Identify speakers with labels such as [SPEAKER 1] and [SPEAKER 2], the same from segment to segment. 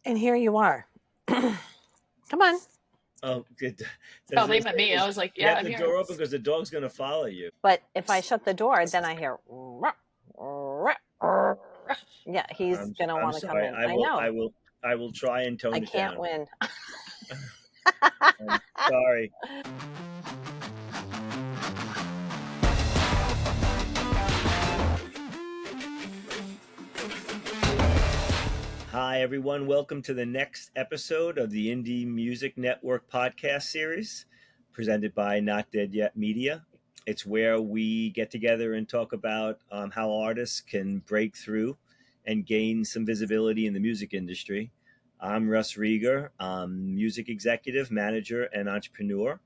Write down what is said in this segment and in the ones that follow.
[SPEAKER 1] And here you are. Come on.
[SPEAKER 2] Oh, good.
[SPEAKER 3] Oh, they met me. I was like,
[SPEAKER 2] You
[SPEAKER 3] yeah,
[SPEAKER 2] have
[SPEAKER 3] I'm
[SPEAKER 2] the
[SPEAKER 3] here.
[SPEAKER 2] door open because the dog's going to follow you.
[SPEAKER 1] But if I shut the door, then I hear, yeah, he's
[SPEAKER 2] I'm
[SPEAKER 1] going to
[SPEAKER 2] I'm
[SPEAKER 1] want to come
[SPEAKER 2] sorry.
[SPEAKER 1] in. I know.
[SPEAKER 2] I will try and
[SPEAKER 1] I
[SPEAKER 2] tone it
[SPEAKER 1] can't
[SPEAKER 2] down.
[SPEAKER 1] win.
[SPEAKER 2] I'm sorry. Hi, everyone. Welcome to the next episode of the Indie Music Network podcast series presented by Not Dead Yet Media. It's where we get together and talk about how artists can break through and gain some visibility in the music industry. I'm Russ Rieger, music executive, manager, and entrepreneur.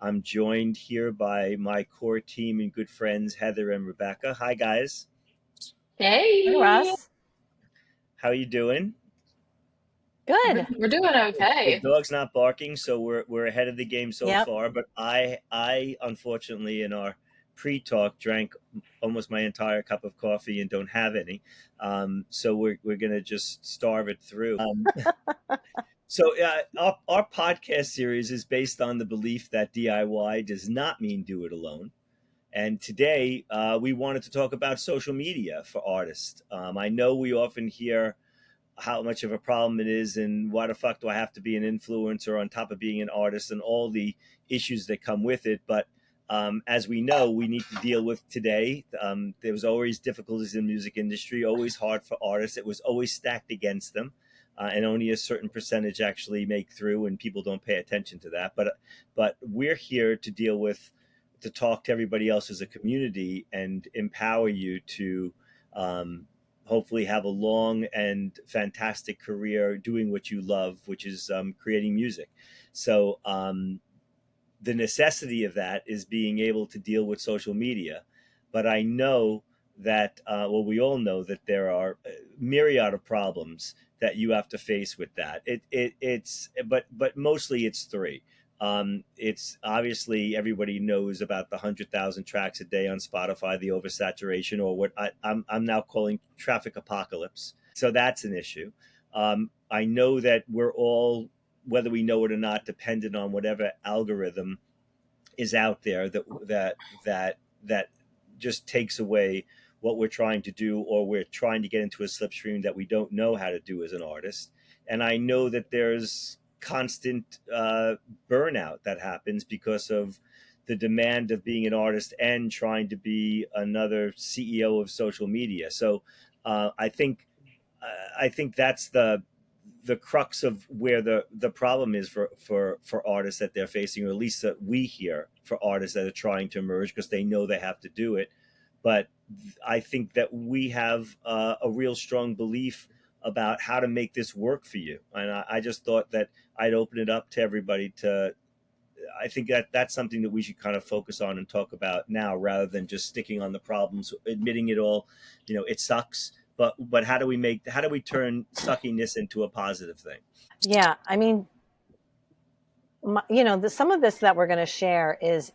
[SPEAKER 2] I'm joined here by my core team and good friends, Heather and Rebecca. Hi, guys.
[SPEAKER 1] Hey,
[SPEAKER 3] Hey,
[SPEAKER 1] Russ.
[SPEAKER 2] How are you doing?
[SPEAKER 1] Good.
[SPEAKER 3] we're doing
[SPEAKER 2] The
[SPEAKER 3] okay.
[SPEAKER 2] dog's not barking, so we're ahead of the game so
[SPEAKER 1] Yep.
[SPEAKER 2] far. But I unfortunately in our pre-talk drank almost my entire cup of coffee and don't have any. So we're gonna just starve it through. Our podcast series is based on the belief that DIY does not mean do it alone. And today we wanted to talk about social media for artists. I know we often hear how much of a problem it is and why the fuck do I have to be an influencer on top of being an artist and all the issues that come with it. But as we know, we need to deal with today. There was always difficulties in the music industry, always hard for artists. It was always stacked against them. And only a certain percentage actually make through, and people don't pay attention to that. But we're here to deal with, to talk to everybody else as a community and empower you to um, hopefully have a long and fantastic career doing what you love, which is creating music. So the necessity of that is being able to deal with social media. But I know that, well, we all know that there are a myriad of problems that you have to face with that. But mostly it's three. It's obviously everybody knows about the 100,000 tracks a day on Spotify, the oversaturation, or what I'm now calling traffic apocalypse. So that's an issue. I know that we're all, whether we know it or not, dependent on whatever algorithm is out there that just takes away what we're trying to do, or we're trying to get into a slipstream that we don't know how to do as an artist. And I know that there's constant burnout that happens because of the demand of being an artist and trying to be another CEO of social media. So uh, I think I think that's the crux of where the problem is for artists that they're facing, or at least that we hear for artists that are trying to emerge because they know they have to do it. But I think that we have a real strong belief about how to make this work for you, and I just thought that I'd open it up to everybody to. I think that that's something that we should kind of focus on and talk about now, rather than just sticking on the problems, admitting it all. It sucks, but how do we turn suckiness into a positive thing?
[SPEAKER 1] Yeah. I mean, some of this that we're going to share is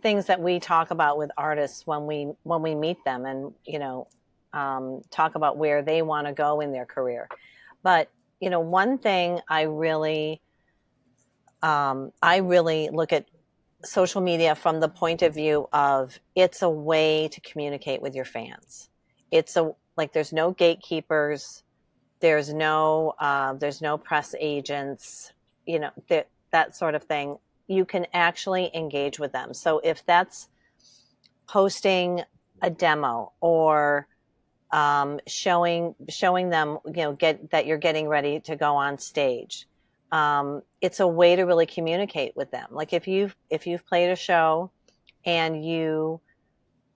[SPEAKER 1] things that we talk about with artists when we meet them, and talk about where they want to go in their career. But one thing I really look at social media from the point of view of, it's a way to communicate with your fans. It's a like there's no gatekeepers, there's no press agents, that sort of thing. You can actually engage with them. So if that's posting a demo, or showing them, get that you're getting ready to go on stage. It's a way to really communicate with them. Like if you've played a show and you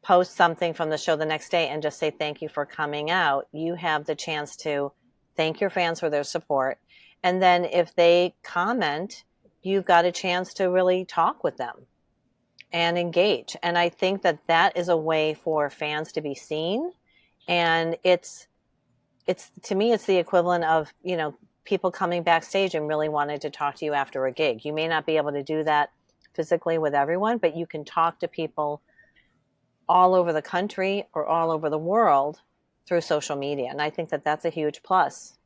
[SPEAKER 1] post something from the show the next day and just say thank you for coming out, you have the chance to thank your fans for their support. And then if they comment, you've got a chance to really talk with them and engage. And I think that that is a way for fans to be seen. And it's to me, it's the equivalent of, people coming backstage and really wanted to talk to you after a gig. You may not be able to do that physically with everyone, but you can talk to people all over the country or all over the world through social media. And I think that that's a huge plus.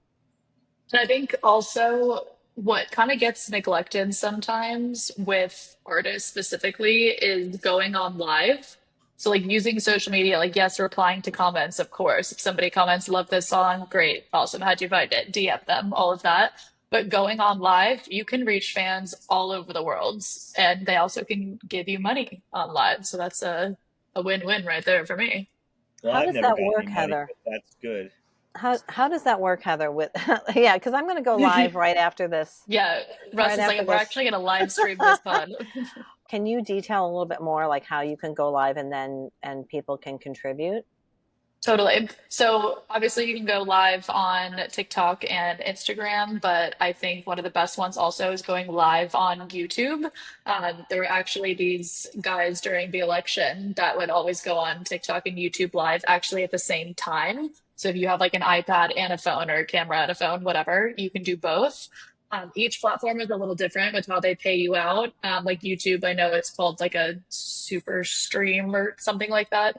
[SPEAKER 3] And I think also what kind of gets neglected sometimes with artists specifically is going on live. So like using social media, like yes, replying to comments, of course. If somebody comments, love this song, great, awesome. How'd you find it? DM them, all of that. But going on live, you can reach fans all over the world, and they also can give you money on live. So that's a win-win right there for me.
[SPEAKER 2] Well,
[SPEAKER 1] How
[SPEAKER 2] I've
[SPEAKER 1] does
[SPEAKER 2] never
[SPEAKER 1] that
[SPEAKER 2] got
[SPEAKER 1] work,
[SPEAKER 2] any money,
[SPEAKER 1] Heather?
[SPEAKER 2] but that's good.
[SPEAKER 1] How does that work, Heather? With yeah, because I'm going to go live right after this.
[SPEAKER 3] Yeah, Russ
[SPEAKER 1] Right
[SPEAKER 3] is
[SPEAKER 1] after
[SPEAKER 3] like, we're
[SPEAKER 1] this,
[SPEAKER 3] actually gonna live stream this pod.
[SPEAKER 1] can you detail a little bit more, like how you can go live and then and people can contribute?
[SPEAKER 3] Totally. So obviously you can go live on TikTok and Instagram, but I think one of the best ones also is going live on YouTube. There were actually these guys during the election that would always go on TikTok and YouTube live actually at the same time. So if you have like an iPad and a phone or a camera and a phone, whatever, you can do both. Each platform is a little different with how they pay you out. Like YouTube, I know it's called like a super stream or something like that,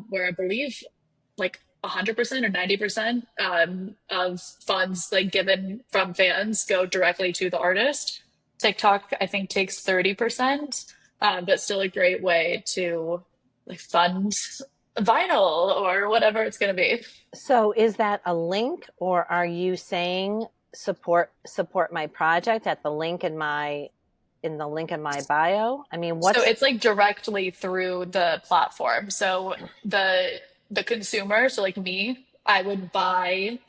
[SPEAKER 3] where I believe like 100% or 90% of funds like given from fans go directly to the artist. TikTok, I think, takes 30%, but still a great way to like fund vinyl or whatever it's going to be.
[SPEAKER 1] So is that a link, or are you saying support my project at the link in the link in my bio? I mean,
[SPEAKER 3] So
[SPEAKER 1] what's
[SPEAKER 3] it's like directly through the platform. So the consumer, so like me, I would buy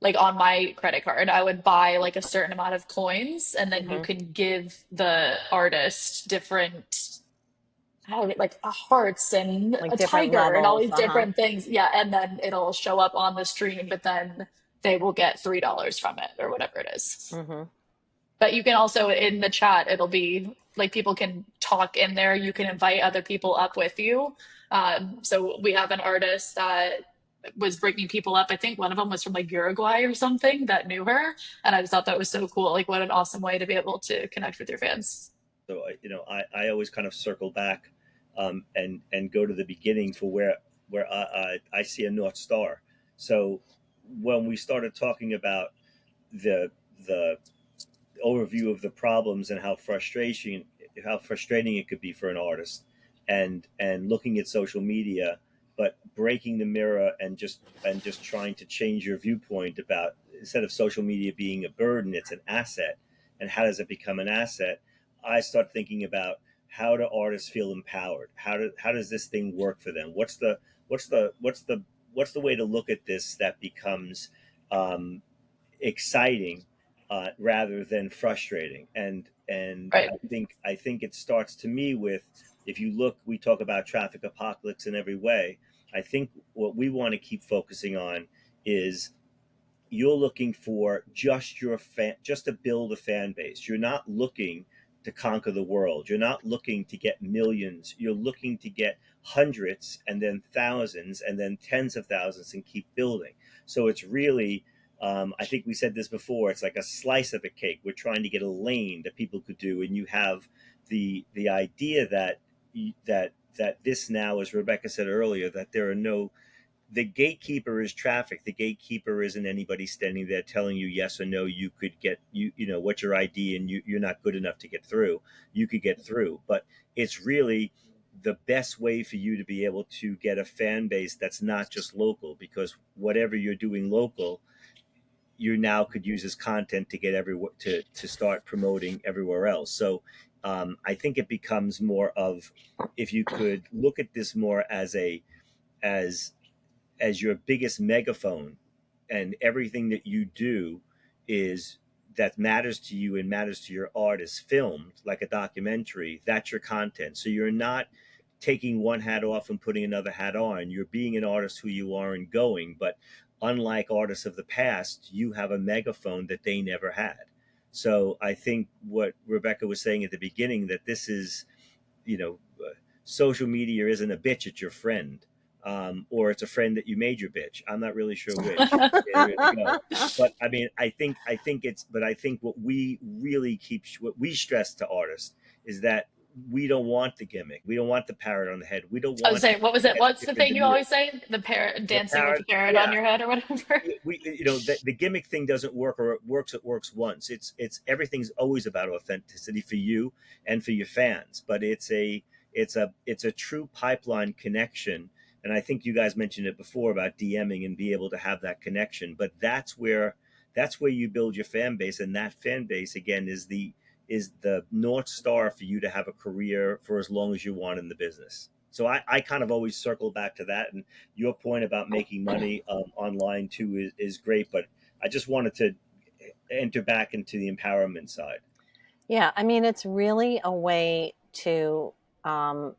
[SPEAKER 3] like on my credit card, I would buy like a certain amount of coins, and then you
[SPEAKER 1] mhm,
[SPEAKER 3] can give the artist different, I don't know, like a hearts and
[SPEAKER 1] like
[SPEAKER 3] a
[SPEAKER 1] different
[SPEAKER 3] tiger and all
[SPEAKER 1] levels?
[SPEAKER 3] these
[SPEAKER 1] Uh-huh.
[SPEAKER 3] different things. Yeah, and then it'll show up on the stream, but then they will get $3 from it or whatever it is.
[SPEAKER 1] Hmm.
[SPEAKER 3] But you can also in the chat, it'll be like people can talk in there. You can invite other people up with you. So we have an artist that was bringing people up. I think one of them was from like Uruguay or something that knew her, and I just thought that was so cool. Like, what an awesome way to be able to connect with your fans.
[SPEAKER 2] So I always kind of circle back, and go to the beginning for where I see a North Star. So when we started talking about the the overview of the problems and how frustrating it could be for an artist, and looking at social media, but breaking the mirror and just trying to change your viewpoint about, instead of social media being a burden, it's an asset. And how does it become an asset? I start thinking about, how do artists feel empowered? How does this thing work for them? What's the way to look at this that becomes exciting, rather than frustrating. And
[SPEAKER 3] Right.
[SPEAKER 2] I think it starts, to me, with, if you look, we talk about traffic apocalypse in every way. I think what we want to keep focusing on is, you're looking for just to build a fan base. You're not looking to conquer the world. You're not looking to get millions. You're looking to get hundreds, and then thousands, and then tens of thousands, and keep building. So it's really, I think we said this before, it's like a slice of a cake. We're trying to get a lane that people could do, and you have the idea that this now, as Rebecca said earlier, that there are no, the gatekeeper is traffic. The gatekeeper isn't anybody standing there telling you yes or no. You could get, what's your ID, and you're not good enough to get through. You could get through, but it's really the best way for you to be able to get a fan base that's not just local, because whatever you're doing local, you now could use as content to get everywhere, to start promoting everywhere else. So I think it becomes more of, if you could look at this more as as your biggest megaphone, and everything that you do is that matters to you and matters to your art is filmed like a documentary. That's your content. So you're not taking one hat off and putting another hat on. You're being an artist who you are and going. But unlike artists of the past, you have a megaphone that they never had. So I think what Rebecca was saying at the beginning, that this is, you know social media isn't a bitch, it's your friend. Or it's a friend that you made your bitch. I'm not really sure which area to go. But I mean, I think what we stress to artists is that we don't want the gimmick. We don't want the parrot on the head. We don't
[SPEAKER 3] I was
[SPEAKER 2] want
[SPEAKER 3] saying, what was it?
[SPEAKER 2] that
[SPEAKER 3] What's the
[SPEAKER 2] different
[SPEAKER 3] thing you
[SPEAKER 2] demure.
[SPEAKER 3] always say? The parrot
[SPEAKER 2] The
[SPEAKER 3] dancing with
[SPEAKER 2] parrot,
[SPEAKER 3] the parrot on
[SPEAKER 2] yeah.
[SPEAKER 3] your head or whatever.
[SPEAKER 2] The gimmick thing doesn't work, or it works once. Everything's always about authenticity for you and for your fans, but it's a true pipeline connection. And I think you guys mentioned it before about DMing and be able to have that connection, but that's where you build your fan base, and that fan base again is the north star for you to have a career for as long as you want in the business. So I kind of always circle back to that. And your point about making money online too is great. But I just wanted to enter back into the empowerment side.
[SPEAKER 1] Yeah, I mean, it's really a way to um,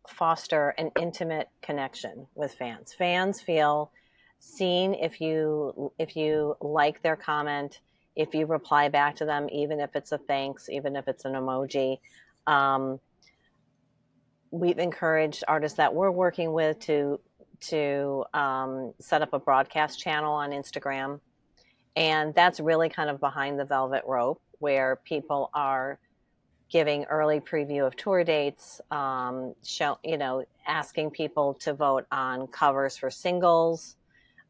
[SPEAKER 1] foster an intimate connection with fans. Fans feel seen if you like their comment, if you reply back to them, even if it's a thanks, even if it's an emoji. Um, we've encouraged artists that we're working with to set up a broadcast channel on Instagram, and that's really kind of behind the velvet rope where people are giving early preview of tour dates, asking people to vote on covers for singles,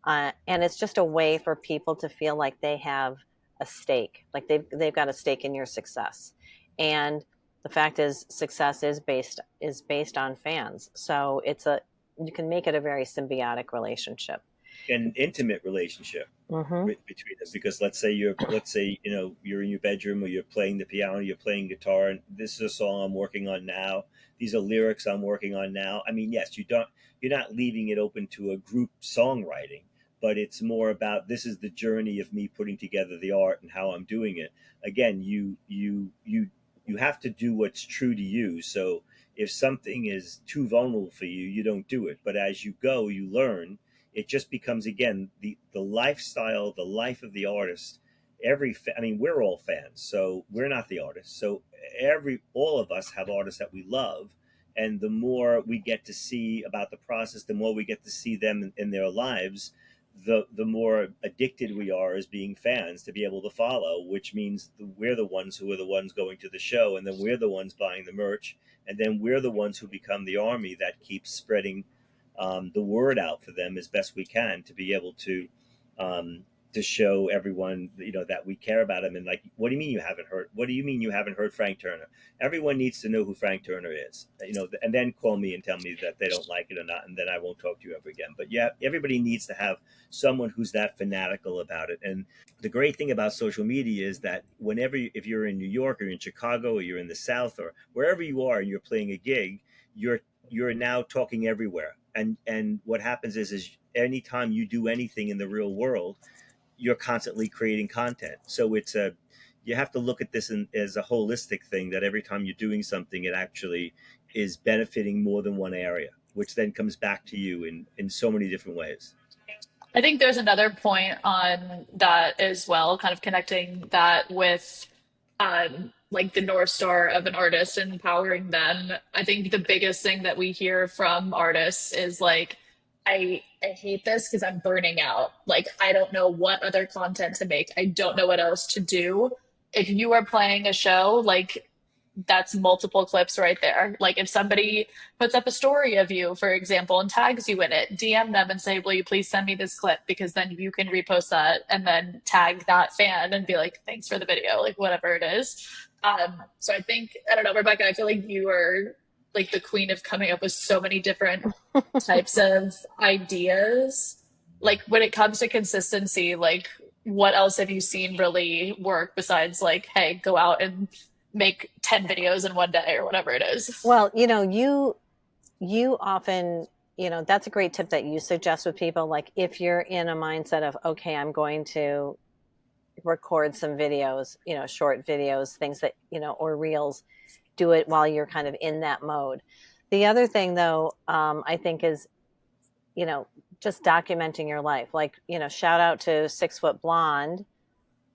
[SPEAKER 1] and it's just a way for people to feel like they have a stake, like they've got a stake in your success. And the fact is, success is based on fans, so you can make it a very symbiotic relationship.
[SPEAKER 2] An intimate relationship
[SPEAKER 1] Mm-hmm.
[SPEAKER 2] between them, because let's say you're in your bedroom, or you're playing the piano, you're playing guitar, and this is a song I'm working on now, these are lyrics I'm working on now. I mean, yes, you're not leaving it open to a group songwriting, but it's more about, this is the journey of me putting together the art and how I'm doing it. Again, you have to do what's true to you. So if something is too vulnerable for you, you don't do it. But as you go, you learn. It just becomes, again, the lifestyle, the life of the artist. I mean, we're all fans, so we're not the artists. So all of us have artists that we love, and the more we get to see about the process, the more we get to see them in their lives, the more addicted we are as being fans to be able to follow. Which means we're the ones who are the ones going to the show, and then we're the ones buying the merch, and then we're the ones who become the army that keeps spreading the word out for them as best we can, to be able um, to show everyone, that we care about them. And like, what do you mean you haven't heard? What do you mean you haven't heard Frank Turner? Everyone needs to know who Frank Turner is, and then call me and tell me that they don't like it or not, and then I won't talk to you ever again. But yeah, everybody needs to have someone who's that fanatical about it. And the great thing about social media is that if you're in New York or in Chicago, or you're in the South, or wherever you are, and you're playing a gig, you're now talking everywhere. And what happens is anytime you do anything in the real world, you're constantly creating content. So you have to look at this as a holistic thing, that every time you're doing something, it actually is benefiting more than one area, which then comes back to you in so many different ways.
[SPEAKER 3] I think there's another point on that as well, kind of connecting that with like the North Star of an artist and empowering them. I think the biggest thing that we hear from artists is like, I hate this because I'm burning out. Like I don't know what other content to make. I don't know what else to do. If you are playing a show, like that's multiple clips right there. Like if somebody puts up a story of you, for example, and tags you in it, DM them and say, will you please send me this clip? Because then you can repost that and then tag that fan and be like, thanks for the video, like whatever it is. So I think, I don't know, Rebecca, I feel like you are like the queen of coming up with so many different types of ideas. Like when it comes to consistency, like what else have you seen really work besides like, hey, go out and make 10 videos in one day or whatever it is?
[SPEAKER 1] Well, you often, that's a great tip that you suggest with people. Like if you're in a mindset of, okay, I'm going to record some videos, short videos, things that, or reels, do it while you're kind of in that mode. The other thing though, I think is, just documenting your life. Like, shout out to 6 Foot Blonde.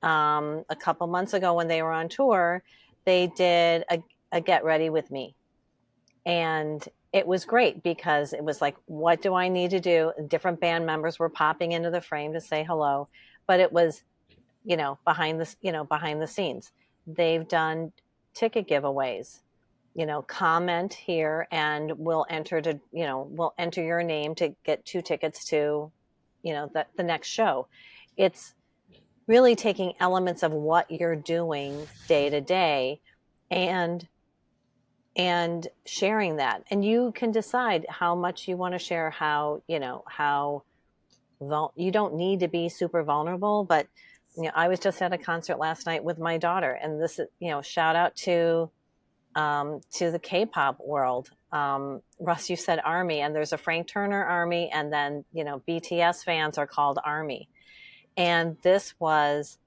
[SPEAKER 1] A couple months ago when they were on tour, they did a Get Ready With Me. And it was great because it was like, what do I need to do? Different band members were popping into the frame to say hello, but it was, behind the scenes. They've done ticket giveaways. comment here, and we'll enter your name to get 2 tickets to, the next show. It's really taking elements of what you're doing day to day and sharing that. And you can decide how much you want to share, how you don't need to be super vulnerable. But I was just at a concert last night with my daughter, and this is, shout out to the K-pop world. Russ, you said Army, and there's a Frank Turner Army, and then BTS fans are called Army. And it was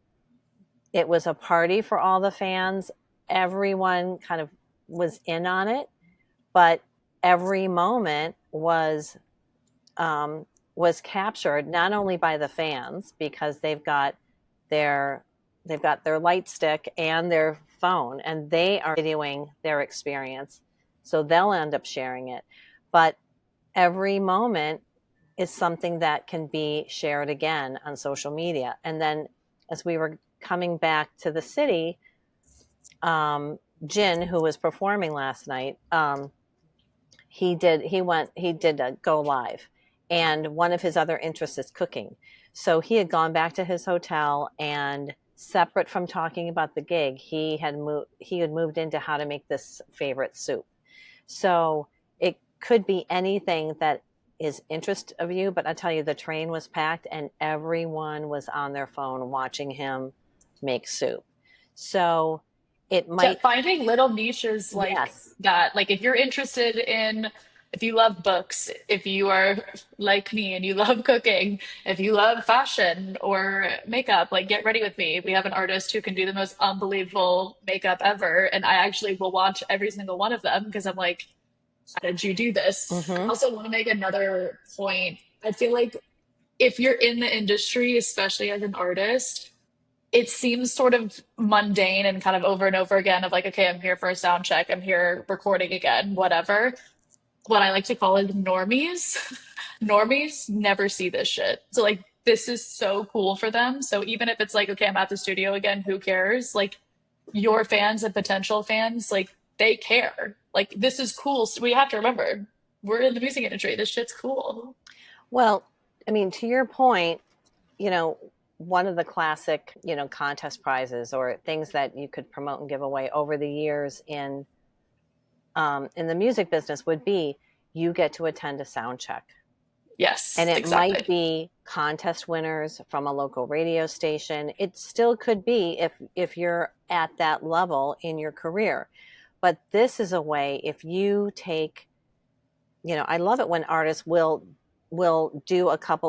[SPEAKER 1] a party for all the fans. Everyone kind of was in on it, but every moment was captured not only by the fans, because they've got their light stick and their phone, and they are videoing their experience, so they'll end up sharing it. But every moment is something that can be shared again on social media. And then as we were coming back to the city, Jin, who was performing last night, he did a go live, and one of his other interests is cooking. So he had gone back to his hotel, and separate from talking about the gig, he had moved into how to make this favorite soup. So it could be anything that is interest of you, but I tell you, the train was packed and everyone was on their phone watching him make soup. So it might,
[SPEAKER 3] finding little niches like
[SPEAKER 1] yes.
[SPEAKER 3] that. Like if you're interested in, if you love books, if you are like me and you love cooking, if you love fashion or makeup, like get ready with me. We have an artist who can do the most unbelievable makeup ever. And I actually will watch every single one of them because I'm like, how did you do this? I
[SPEAKER 1] Mm-hmm.
[SPEAKER 3] also want to make another point. I feel like if you're in the industry, especially as an artist, it seems sort of mundane and kind of over and over again of like, okay, I'm here for a sound check, I'm here recording again, whatever. What I like to call it normies. Normies never see this shit. So like this is so cool for them. So even if it's like, okay, I'm at the studio again, who cares? Like your fans and potential fans, like they care. Like this is cool. So we have to remember, we're in the music industry. This shit's cool.
[SPEAKER 1] Well, I mean, to your point, one of the classic, contest prizes or things that you could promote and give away over the years in the music business would be, you get to attend a sound check. And
[SPEAKER 3] Yes,
[SPEAKER 1] it might
[SPEAKER 3] exactly.
[SPEAKER 1] be contest winners from a local radio station. It still could be if you're at that level in your career. But this is a way, if you take, I love it when artists will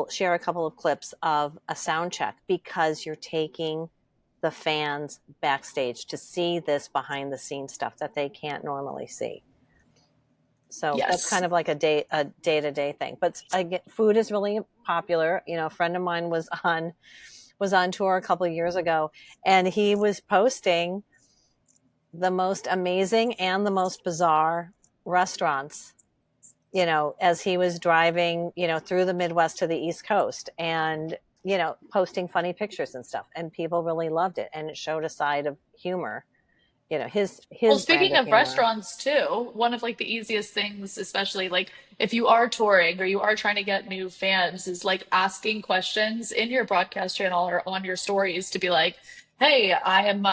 [SPEAKER 1] share a couple of clips of a sound check, because you're taking the fans backstage to see this behind the scenes stuff that they can't normally see. So that's
[SPEAKER 3] Yes.
[SPEAKER 1] kind of like a day-to-day thing. But food is really popular. A friend of mine was on tour a couple of years ago, and he was posting the most amazing and the most bizarre restaurants, as he was driving, through the Midwest to the East Coast, and, posting funny pictures and stuff. And people really loved it. And it showed a side of humor,
[SPEAKER 3] Well,
[SPEAKER 1] his brand
[SPEAKER 3] speaking
[SPEAKER 1] of
[SPEAKER 3] of
[SPEAKER 1] humor.
[SPEAKER 3] restaurants too, one of like the easiest things, especially like if you are touring or you are trying to get new fans, is like asking questions in your broadcast channel or on your stories to be like, "Hey, I am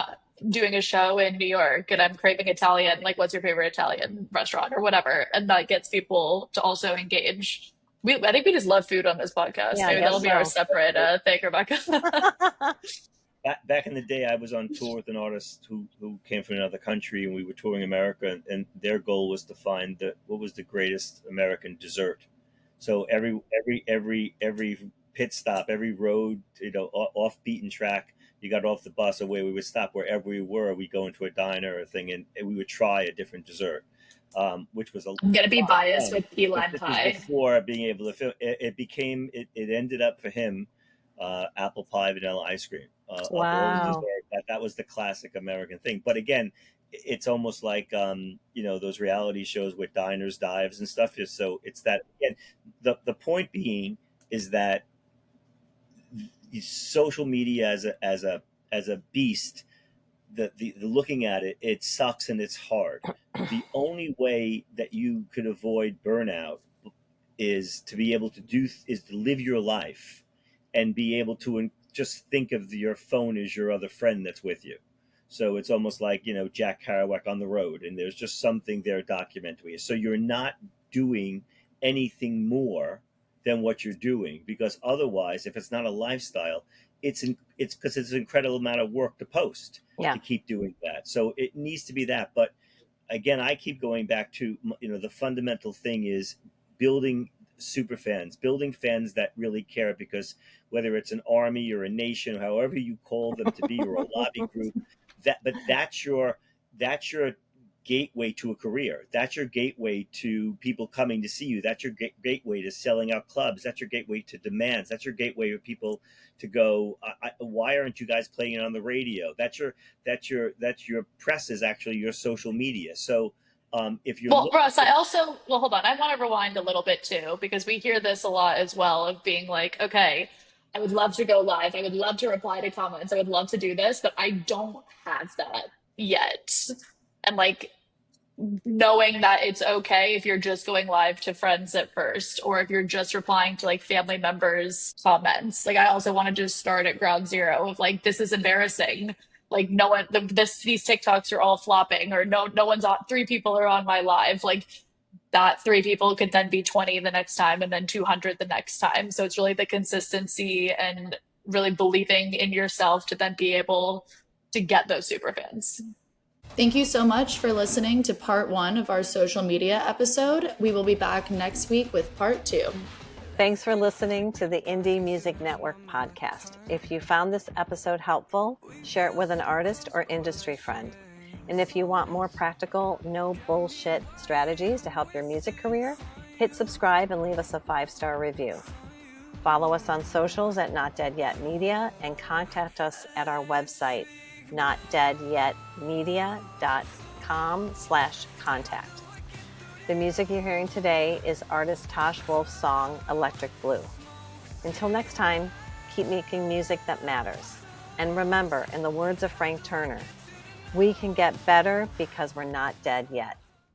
[SPEAKER 3] doing a show in New York and I'm craving Italian. Like, what's your favorite Italian restaurant or whatever?" And that gets people to also engage. I think we just love food on this podcast.
[SPEAKER 1] Yeah, I
[SPEAKER 3] Maybe
[SPEAKER 1] guess
[SPEAKER 3] that'll be our
[SPEAKER 1] so.
[SPEAKER 3] separate thing, Rebecca.
[SPEAKER 2] Back in the day, I was on tour with an artist who came from another country, and we were touring America, and their goal was to find what was the greatest American dessert. So every pit stop, every road, off beaten track, you got off the bus, away we would stop wherever we were. We go into a diner or a thing, and we would try a different dessert, which was a
[SPEAKER 3] I'm gonna be
[SPEAKER 2] lot of
[SPEAKER 3] biased
[SPEAKER 2] fun.
[SPEAKER 3] with key
[SPEAKER 2] But
[SPEAKER 3] lime
[SPEAKER 2] this was
[SPEAKER 3] pie.
[SPEAKER 2] before being able to film. It ended up for him, apple pie vanilla ice cream, of all the
[SPEAKER 1] Wow.
[SPEAKER 2] dessert. That was the classic American thing. But again, it's almost like, those reality shows with diners, dives, and stuff. So it's that again. The point being is that social media as a beast the looking at it, it sucks and it's hard. The only way that you could avoid burnout is to be able to is to live your life and be able to just think of your phone as your other friend that's with you. So it's almost like, Jack Kerouac on the road, and there's just something there documenting you. So you're not doing anything more than what you're doing, because otherwise, if it's not a lifestyle, it's because it's an incredible amount of work to post
[SPEAKER 1] Yeah.
[SPEAKER 2] to keep doing that. So it needs to be that. But again, I keep going back to, the fundamental thing is building super fans, building fans that really care, because whether it's an army or a nation, however you call them to be, or a lobby group, that's your gateway to a career. That's your gateway to people coming to see you. That's your gateway to selling out clubs. That's your gateway to demands. That's your gateway for people to go, why aren't you guys playing it on the radio? That's your press, is actually your social media. So if you're
[SPEAKER 3] Well,
[SPEAKER 2] looking
[SPEAKER 3] Russ, I also, well, hold on. I want to rewind a little bit too, because we hear this a lot as well of being like, okay, I would love to go live. I would love to reply to comments. I would love to do this, but I don't have that yet. And like, knowing that it's okay if you're just going live to friends at first, or if you're just replying to like family members' comments. Like, I also want to just start at ground zero of like, this is embarrassing. Like, no one, these TikToks are all flopping, or no one's on, 3 people are on my live. Like, that 3 people could then be 20 the next time, and then 200 the next time. So it's really the consistency and really believing in yourself to then be able to get those super fans. Thank you so much for listening to part 1 of our social media episode. We will be back next week with part 2.
[SPEAKER 1] Thanks for listening to the Indie Music Network podcast. If you found this episode helpful, share it with an artist or industry friend. And if you want more practical, no bullshit strategies to help your music career, hit subscribe and leave us a 5-star review. Follow us on socials at Not Dead Yet Media, and contact us at our website, notdeadyetmedia.com/contact. The music you're hearing today is artist Tosh Wolf's song, Electric Blue. Until next time, keep making music that matters. And remember, in the words of Frank Turner, we can get better because we're not dead yet.